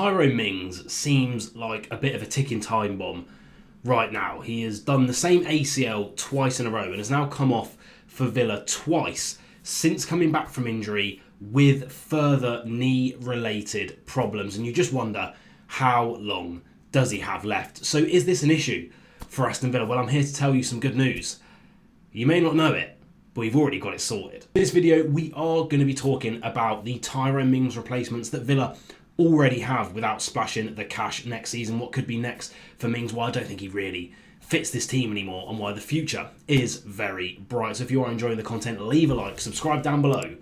Tyrone Mings seems like a bit of a ticking time bomb right now. He has done the same ACL twice in a row and has now come off for Villa twice since coming back from injury with further knee-related problems. And you just wonder, how long does he have left? So is this an issue for Aston Villa? Well, I'm here to tell you some good news. You may not know it, but we've already got it sorted. In this video, we are going to be talking about the Tyrone Mings replacements that Villa already have without splashing the cash next season. What could be next for Mings? Well, I don't think he really fits this team anymore, and why the future is very bright. So if you are enjoying the content, leave a like, subscribe down below.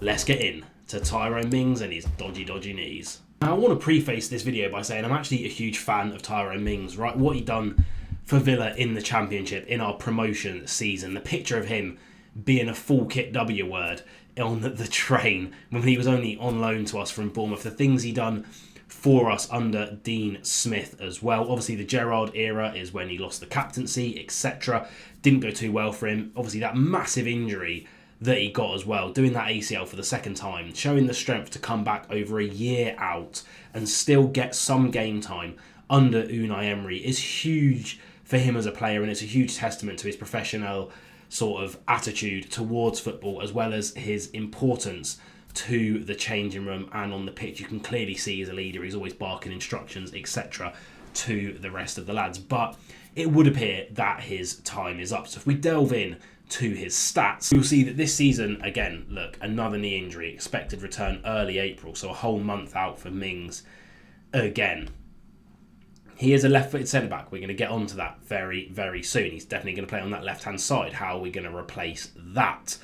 Let's get in to Tyrone Mings and his dodgy knees. Now, I want to preface this video by saying I'm actually a huge fan of Tyrone Mings, right? What he done for Villa in the Championship in our promotion season. The picture of him being a full kit W word on the train when he was only on loan to us from Bournemouth. The things he done for us under Dean Smith as well. Obviously, the Gerrard era is when he lost the captaincy, etc. Didn't go too well for him. Obviously, that massive injury that he got as well, doing that ACL for the second time, showing the strength to come back over a year out and still get some game time under Unai Emery is huge for him as a player, and it's a huge testament to his professional sort of attitude towards football, as well as his importance to the changing room and on the pitch. You can clearly see he's a leader. He's always barking instructions, etc. to the rest of the lads. But it would appear that his time is up. So if we delve in to his stats, you'll see that this season, again, look, another knee injury, expected return early April, so a whole month out for Mings again. He is a left-footed centre-back. We're going to get onto that very, very soon. He's definitely going to play on that left-hand side. How are we going to replace that?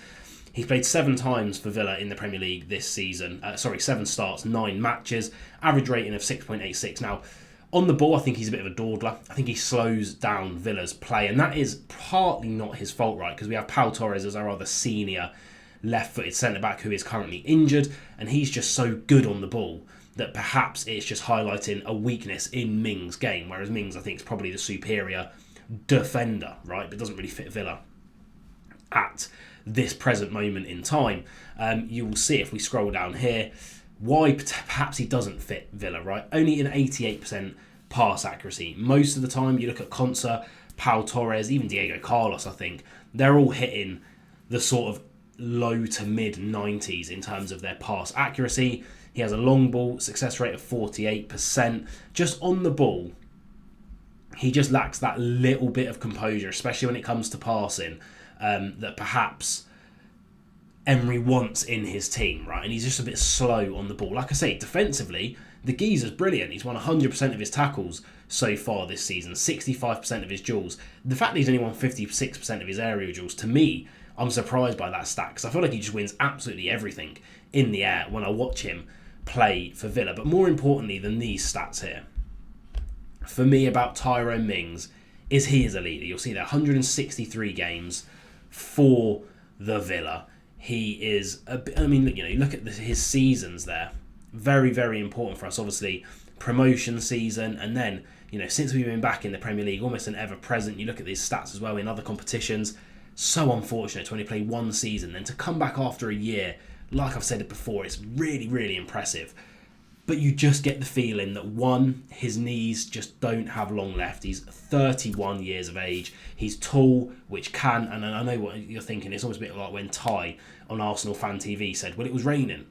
He's played 7 times for Villa in the Premier League this season. 7 starts, 9 matches. Average rating of 6.86. Now, on the ball, I think he's a bit of a dawdler. I think he slows down Villa's play. And that is partly not his fault, right? Because we have Pau Torres as our other senior left-footed centre-back who is currently injured. And he's just so good on the ball that perhaps it's just highlighting a weakness in Mings' game, whereas Mings, I think, is probably the superior defender, right? But doesn't really fit Villa at this present moment in time. You will see if we scroll down here why perhaps he doesn't fit Villa, right? Only an 88% pass accuracy. Most of the time, you look at Consa, Pau Torres, even Diego Carlos, I think, they're all hitting the sort of low to mid 90s in terms of their pass accuracy. He has a long ball success rate of 48%. Just on the ball, he just lacks that little bit of composure, especially when it comes to passing, that perhaps Emery wants in his team, right? And he's just a bit slow on the ball. Like I say, defensively, the geezer's brilliant. He's won 100% of his tackles so far this season, 65% of his duels. The fact that he's only won 56% of his aerial duels, to me, I'm surprised by that stat, because I feel like he just wins absolutely everything in the air when I watch him play for Villa. But more importantly than these stats here, for me about Tyrone Mings, is he is a leader. You'll see there 163 games for the Villa. He is, you look at his seasons there. Very, very important for us. Obviously, promotion season, and then, since we've been back in the Premier League, almost an ever-present. You look at these stats as well in other competitions. So unfortunate to only play one season, then to come back after a year. Like I've said it before, it's really, really impressive. But you just get the feeling that, one, his knees just don't have long left. He's 31 years of age. He's tall, which can, and I know what you're thinking, it's almost a bit like when Ty on Arsenal Fan TV said, well, it was raining.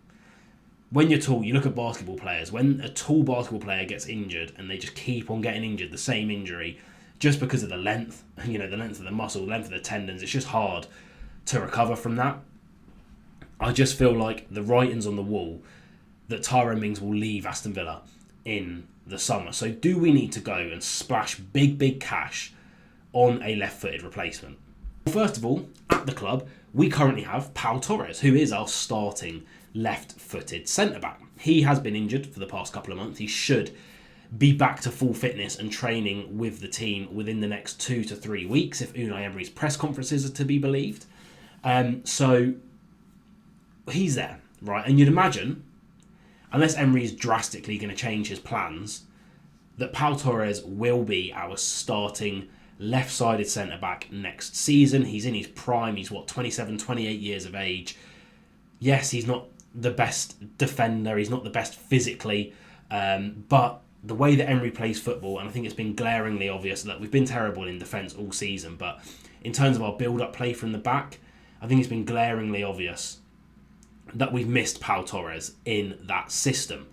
When you're tall, you look at basketball players. When a tall basketball player gets injured and they just keep on getting injured, the same injury, just because of the length, the length of the muscle, the length of the tendons, it's just hard to recover from that. I just feel like the writing's on the wall that Tyrone Mings will leave Aston Villa in the summer. So do we need to go and splash big cash on a left-footed replacement? First of all, at the club, we currently have Pau Torres, who is our starting left-footed centre-back. He has been injured for the past couple of months. He should be back to full fitness and training with the team within the next 2 to 3 weeks, if Unai Emery's press conferences are to be believed. So he's there, right? And you'd imagine, unless Emery is drastically going to change his plans, that Pau Torres will be our starting left-sided centre-back next season. He's in his prime. He's, 27, 28 years of age. Yes, he's not the best defender. He's not the best physically. But the way that Emery plays football, and I think it's been glaringly obvious that we've been terrible in defence all season, but in terms of our build-up play from the back, I think it's been glaringly obvious that we've missed Pau Torres in that system.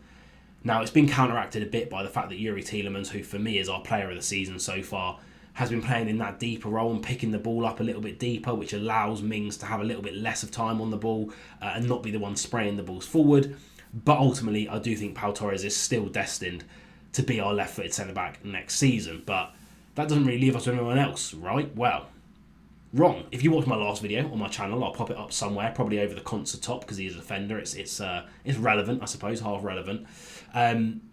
Now, it's been counteracted a bit by the fact that Yuri Tielemans, who for me is our player of the season so far, has been playing in that deeper role and picking the ball up a little bit deeper, which allows Mings to have a little bit less of time on the ball and not be the one spraying the balls forward. But ultimately, I do think Pau Torres is still destined to be our left-footed centre-back next season. But that doesn't really leave us with anyone else, right? Well, wrong. If you watch my last video on my channel, I'll pop it up somewhere, probably over the concert top because he's a defender. It's relevant, I suppose, half relevant.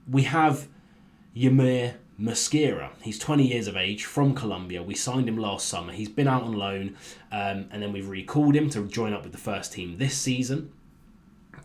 We have Yamir Mosquera. He's 20 years of age, from Colombia. We signed him last summer. He's been out on loan, and then we've recalled him to join up with the first team this season.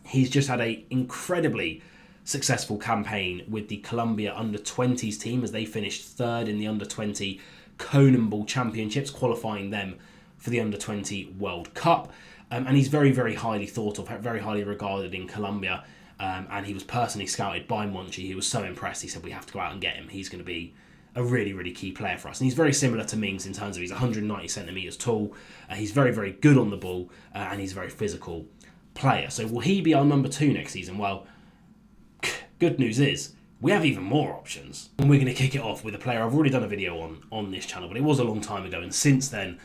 He's just had an incredibly successful campaign with the Colombia under-20s team as they finished third in the under-20 Conan Ball Championships, qualifying them for the under-20 World Cup. And he's very, very highly thought of, very highly regarded in Colombia. And he was personally scouted by Monchi. He was so impressed, he said, we have to go out and get him. He's going to be a really, really key player for us. And he's very similar to Mings in terms of he's 190 centimetres tall. He's very, very good on the ball, and he's a very physical player. So will he be our number 2 next season? Well, good news is we have even more options. And we're going to kick it off with a player I've already done a video on this channel, but it was a long time ago. And since then,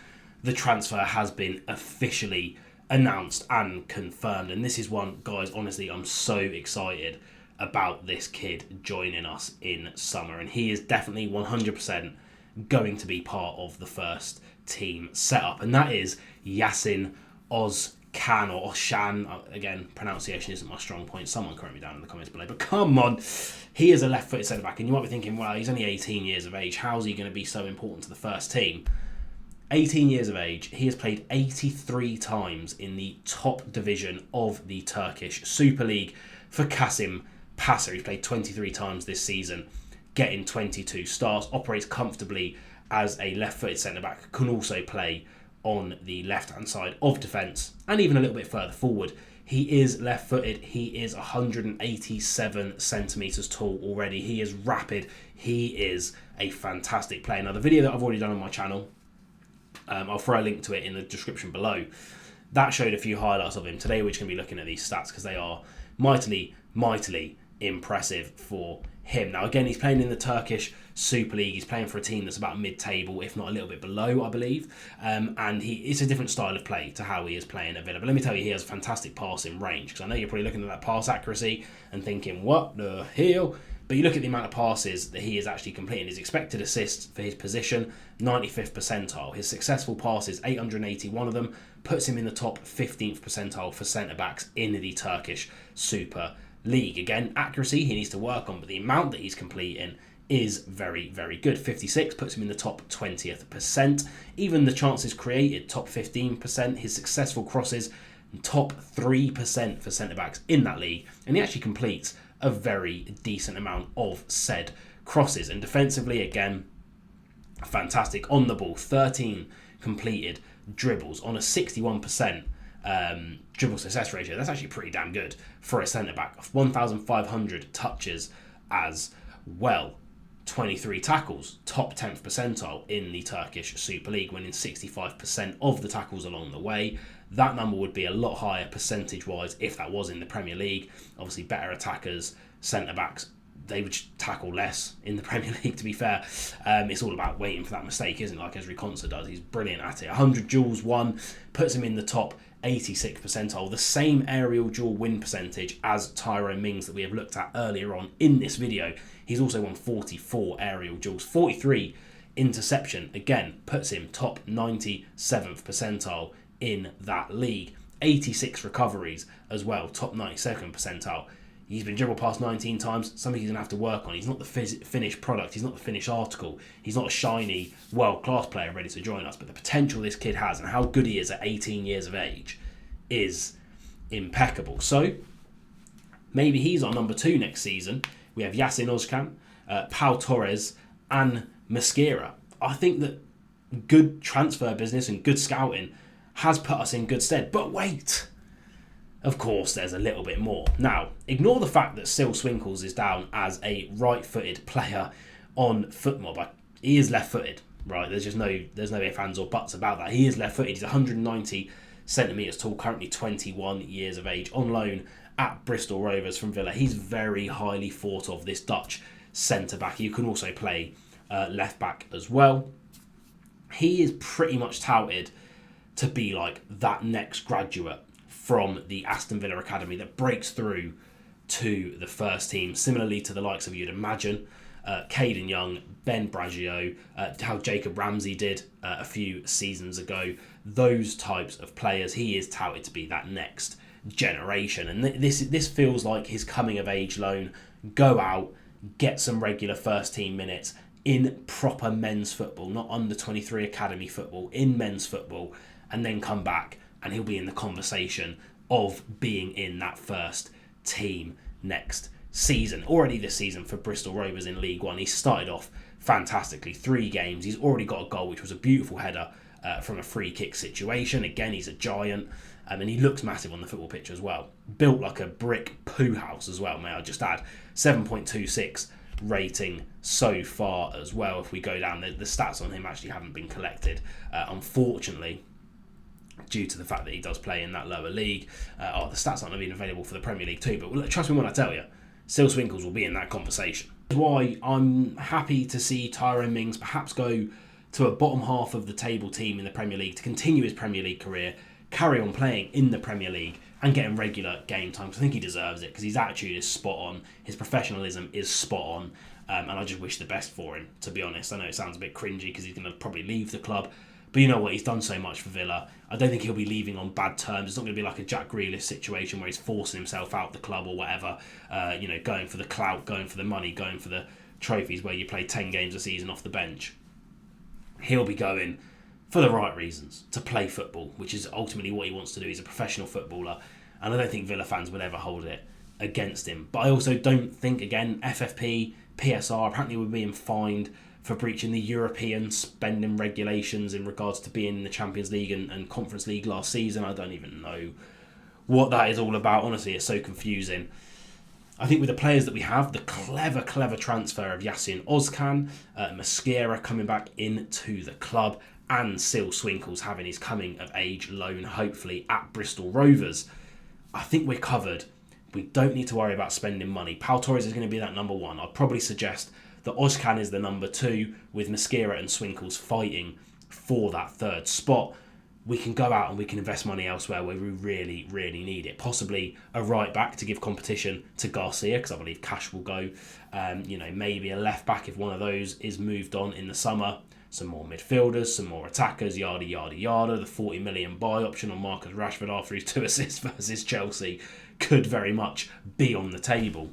the transfer has been officially announced and confirmed. And this is one, guys, honestly, I'm so excited about this kid joining us in summer. And he is definitely 100% going to be part of the first team setup. And that is Yassin Ozcan, or Oshan. Again, pronunciation isn't my strong point. Someone correct me down in the comments below. But come on, he is a left-footed centre-back. And you might be thinking, well, he's only 18 years of age. How's he going to be so important to the first team? 18 years of age, he has played 83 times in the top division of the Turkish Super League for Kasim Passer. He's played 23 times this season, getting 22 stars, operates comfortably as a left-footed centre-back, can also play on the left-hand side of defence and even a little bit further forward. He is left-footed. He is 187 centimetres tall already. He is rapid. He is a fantastic player. Now, the video that I've already done on my channel, I'll throw a link to it in the description below. That showed a few highlights of him. Today we're just going to be looking at these stats because they are mightily, mightily impressive for him. Now again, he's playing in the Turkish Super League. He's playing for a team that's about mid-table, if not a little bit below, I believe. And it's a different style of play to how he is playing at Villa. But let me tell you, he has fantastic passing range, because I know you're probably looking at that pass accuracy and thinking, what the hell? But you look at the amount of passes that he is actually completing. His expected assists for his position, 95th percentile. His successful passes, 881 of them, puts him in the top 15th percentile for centre-backs in the Turkish Super League. Again, accuracy he needs to work on, but the amount that he's completing is very, very good. 56 puts him in the top 20th percent. Even the chances created, top 15%. His successful crosses, top 3% for centre-backs in that league. And he actually completes a very decent amount of said crosses. And defensively, again, fantastic on the ball. 13 completed dribbles on a 61% dribble success ratio. That's actually pretty damn good for a centre-back. 1,500 touches as well. 23 tackles, top 10th percentile in the Turkish Super League, winning 65% of the tackles along the way. That number would be a lot higher percentage-wise if that was in the Premier League. Obviously, better attackers, centre-backs, they would tackle less in the Premier League, to be fair. It's all about waiting for that mistake, isn't it? Like Ezri Konsa does. He's brilliant at it. 100 duels won puts him in the top 86th percentile. The same aerial duel win percentage as Tyrone Mings that we have looked at earlier on in this video. He's also won 44 aerial duels. 43 interception, again, puts him top 97th percentile in that league. 86 recoveries as well, top 92nd percentile. He's been dribbled past 19 times, something he's going to have to work on. He's not the finished product, he's not the finished article. He's not a shiny, world-class player ready to join us, but the potential this kid has and how good he is at 18 years of age is impeccable. So, maybe he's our number 2 next season. We have Yassin Ozcan, Pau Torres and Mosquera. I think that good transfer business and good scouting has put us in good stead. But wait! Of course, there's a little bit more. Now, ignore the fact that Swinkels is down as a right-footed player on FootMob. He is left-footed, right? There's no ifs, ands or buts about that. He is left-footed. He's 190 centimetres tall, currently 21 years of age, on loan at Bristol Rovers from Villa. He's very highly thought of, this Dutch centre-back. You can also play left-back as well. He is pretty much touted to be like that next graduate from the Aston Villa Academy that breaks through to the first team, similarly to the likes of, you'd imagine, Caden Young, Ben Braggio, how Jacob Ramsey did a few seasons ago. Those types of players, he is touted to be that next generation. And this feels like his coming of age loan. Go out, get some regular first team minutes in proper men's football, not under 23 academy football, in men's football, and then come back and he'll be in the conversation of being in that first team next season. Already this season for Bristol Rovers in League One, he started off fantastically. 3 games, he's already got a goal, which was a beautiful header from a free kick situation. Again, he's a giant, and he looks massive on the football pitch as well. Built like a brick poo house as well, may I just add. 7.26 rating so far as well. If we go down, the stats on him actually haven't been collected, unfortunately, due to the fact that he does play in that lower league. The stats aren't even available for the Premier League too, but trust me when I tell you, Swinkels will be in that conversation. That's why I'm happy to see Tyron Mings perhaps go to a bottom half of the table team in the Premier League to continue his Premier League career, carry on playing in the Premier League and getting regular game time. I think he deserves it because his attitude is spot on, his professionalism is spot on, and I just wish the best for him, to be honest. I know it sounds a bit cringy because he's going to probably leave the club, but you know what, he's done so much for Villa. I don't think he'll be leaving on bad terms. It's not going to be like a Jack Grealish situation where he's forcing himself out the club or whatever, going for the clout, going for the money, going for the trophies where you play 10 games a season off the bench. He'll be going for the right reasons, to play football, which is ultimately what he wants to do. He's a professional footballer, and I don't think Villa fans would ever hold it against him. But I also don't think, again, FFP, PSR, apparently we're being fined for breaching the European spending regulations in regards to being in the Champions League and Conference League last season. I don't even know what that is all about. Honestly, it's so confusing. I think with the players that we have, the clever transfer of Yassin Ozcan, Mosquera coming back into the club, and Swinkels having his coming of age loan, hopefully, at Bristol Rovers, I think we're covered. We don't need to worry about spending money. Pau Torres is going to be that number 1. I'd probably suggest that Ozcan is the number 2, with Mosquera and Swinkels fighting for that third spot. We can go out and we can invest money elsewhere where we really, really need it. Possibly a right back to give competition to Garcia, because I believe Cash will go. Maybe a left back if one of those is moved on in the summer. Some more midfielders, some more attackers, yada, yada, yada. The 40 million buy option on Marcus Rashford after his 2 assists versus Chelsea could very much be on the table.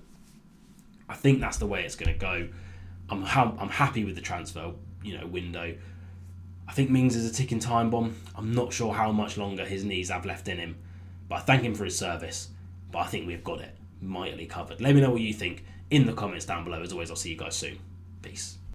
I think that's the way it's going to go. I'm happy with the transfer window. I think Mings is a ticking time bomb. I'm not sure how much longer his knees have left in him, but I thank him for his service. But I think we've got it mightily covered. Let me know what you think in the comments down below. As always, I'll see you guys soon. Peace.